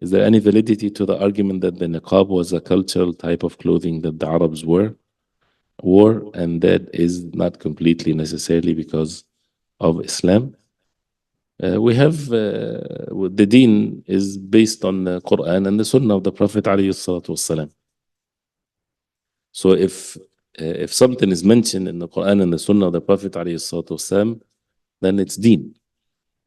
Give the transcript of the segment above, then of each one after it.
Is there any validity to the argument that the niqab was a cultural type of clothing that the Arabs wore, and that is not completely necessarily because of Islam? We have the deen is based on the Quran and the Sunnah of the Prophet alayhi salatu wassalam. So if something is mentioned in the Quran and the Sunnah of the Prophet alayhi salatu wassalam, then it's deen.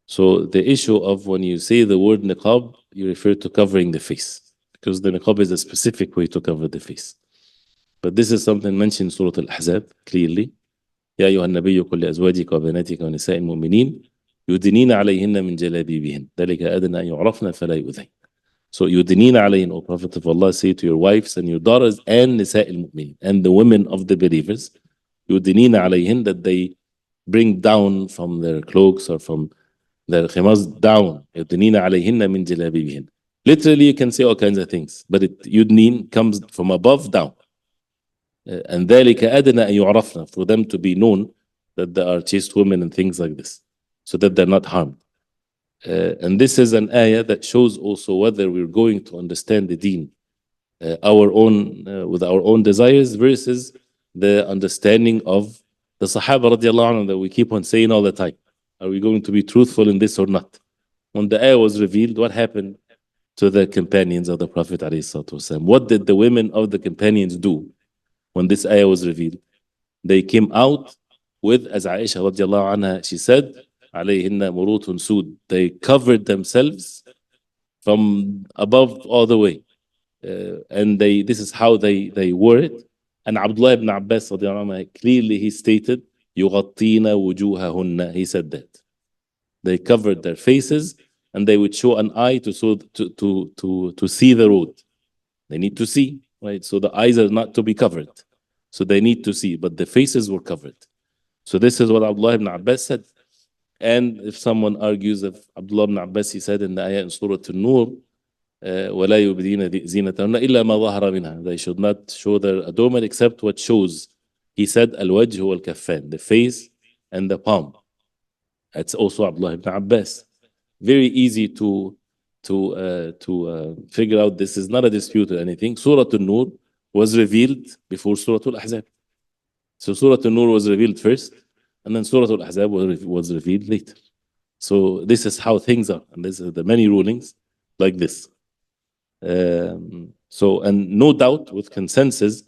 So the issue of when you say the word niqab, you refer to covering the face, because the niqab is a specific way to cover the face. But this is something mentioned in Surah Al-Ahzab clearly. يا أيها النبي قل لأزواجك وبناتك ونساء المؤمنين يدنين عليهن من جلابيبهن ذلك أدنى أن يعرفن فلا يؤذين. So يدنين عليهن, O Prophet of Allah, say to your wives and your daughters and نساء المؤمنين, and the women of the believers, يدنين عليهن, that they bring down from their cloaks or from their khimars down. يدنين عليهن من جلابيبهن. Literally you can say all kinds of things, but yudnin comes from above down. And ذلك أدنى أن يعرفن, for them to be known that there are chaste women and things like this, so that they're not harmed. And this is an ayah that shows also whether we're going to understand the deen our own with our own desires versus the understanding of the Sahaba radiallahu anhu that we keep on saying all the time. Are we going to be truthful in this or not? When the ayah was revealed, what happened to the companions of the Prophet alayhi salatu wasalam? What did the women of the companions do when this ayah was revealed? They came out with, as Aisha radiallahu anha, she said, alayhinna murutun sud. They covered themselves from above all the way. And this is how they wore it. And Abdullah ibn Abbas radiallahu anhu, clearly he stated, يغطين وجوههن. He said that. They covered their faces and they would show an eye to see the road. They need to see, right? So the eyes are not to be covered. So they need to see, but the faces were covered. So this is what Abdullah ibn Abbas said. And if someone argues of Abdullah ibn Abbas, he said in the ayah in Surah An-Nur, وَلَا يُبْدِينَ زِينَتَهُنَّ إِلَّا مَا ظَهَرَ مِنْهَا. They should not show their adornment except what shows. He said, الْوَجْهُ وَالْكَفَّانِ, the face and the palm. That's also Abdullah ibn Abbas. Very easy to figure out. This is not a dispute or anything. Surah An-Nur was revealed before Surah Al-Ahzab. So Surah An-Nur was revealed first, and then Surah Al-Ahzab was revealed later. So this is how things are, and this is the many rulings like this. So, and no doubt with consensus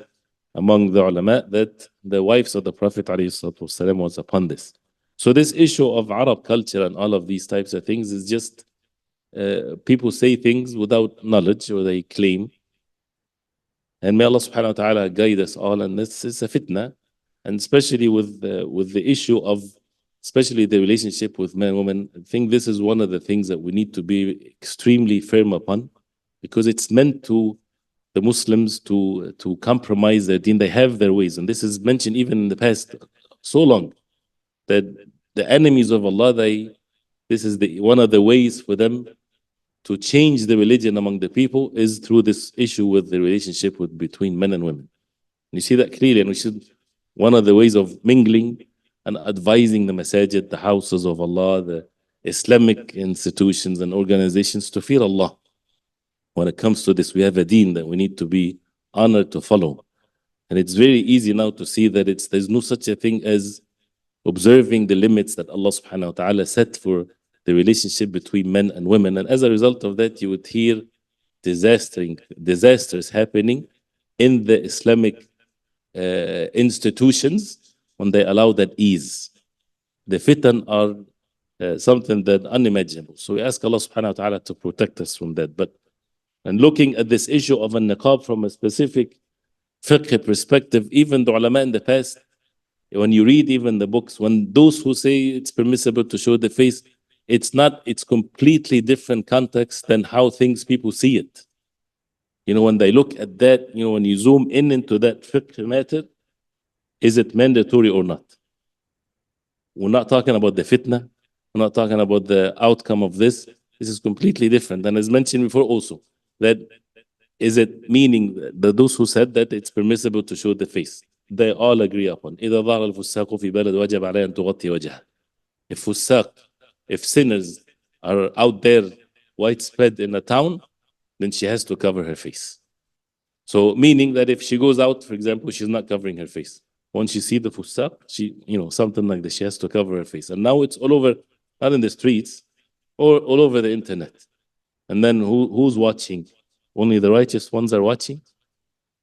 among the ulama that the wives of the Prophet ﷺ was upon this. So this issue of Arab culture and all of these types of things is just people say things without knowledge, or they claim. And may Allah subhanahu wa ta'ala guide us all. And this is a fitna, and especially with the issue of, especially the relationship with men and women. I think this is one of the things that we need to be extremely firm upon, because it's meant to the Muslims to compromise their deen. They have their ways, and this is mentioned even in the past so long, that the enemies of Allah, this is one of the ways for them to change the religion among the people is through this issue with the relationship between men and women. And you see that clearly, and one of the ways of mingling and advising the masajid, the houses of Allah, the Islamic institutions and organizations to fear Allah. When it comes to this, we have a deen that we need to be honored to follow. And it's very easy now to see that there's no such a thing as observing the limits that Allah subhanahu wa ta'ala set for the relationship between men and women. And as a result of that, you would hear disasters happening in the Islamic institutions when they allow that ease. The fitan are something that unimaginable. So we ask Allah subhanahu wa ta'ala to protect us from that. And looking at this issue of a niqab from a specific fiqh perspective, even the ulama in the past, when you read even the books, when those who say it's permissible to show the face, it's completely different context than how people see it. When they look at that, when you zoom into that fiqh matter, is it mandatory or not? We're not talking about the fitna. We're not talking about the outcome of this. This is completely different. And as mentioned before also, that is it meaning that those who said that it's permissible to show the face, they all agree upon. إذا ظهر الفساق في بلد وجب عليه أن تغطي وجهه. If sinners are out there widespread in a town, then she has to cover her face. So meaning that if she goes out, for example, she's not covering her face. Once she see the fusaq, she, something like this, she has to cover her face. And now it's all over, not in the streets, or all over the internet. And then who's watching? Only the righteous ones are watching.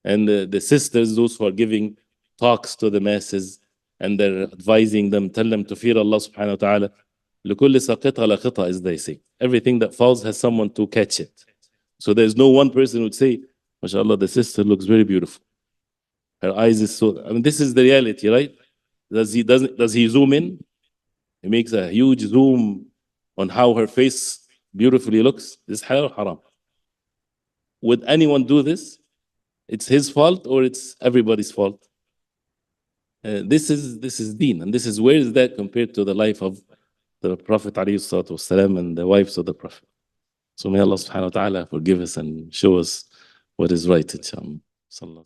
And the sisters, those who are giving talks to the masses, and they're advising them, tell them to fear Allah subhanahu wa ta'ala. لكل ساقطة لقطة, as they say. Everything that falls has someone to catch it. So there's no one person who would say, MashaAllah, the sister looks very beautiful. Her eyes is so, this is the reality, right? Does he zoom in? He makes a huge zoom on how her face beautifully looks. This is halal or haram? Would anyone do this? It's his fault or it's everybody's fault? This is deen, and this is, where is that compared to the life of the Prophet ﷺ and the wives of the Prophet? So may Allah subhanahu wa ta'ala forgive us and show us what is right, inshallah.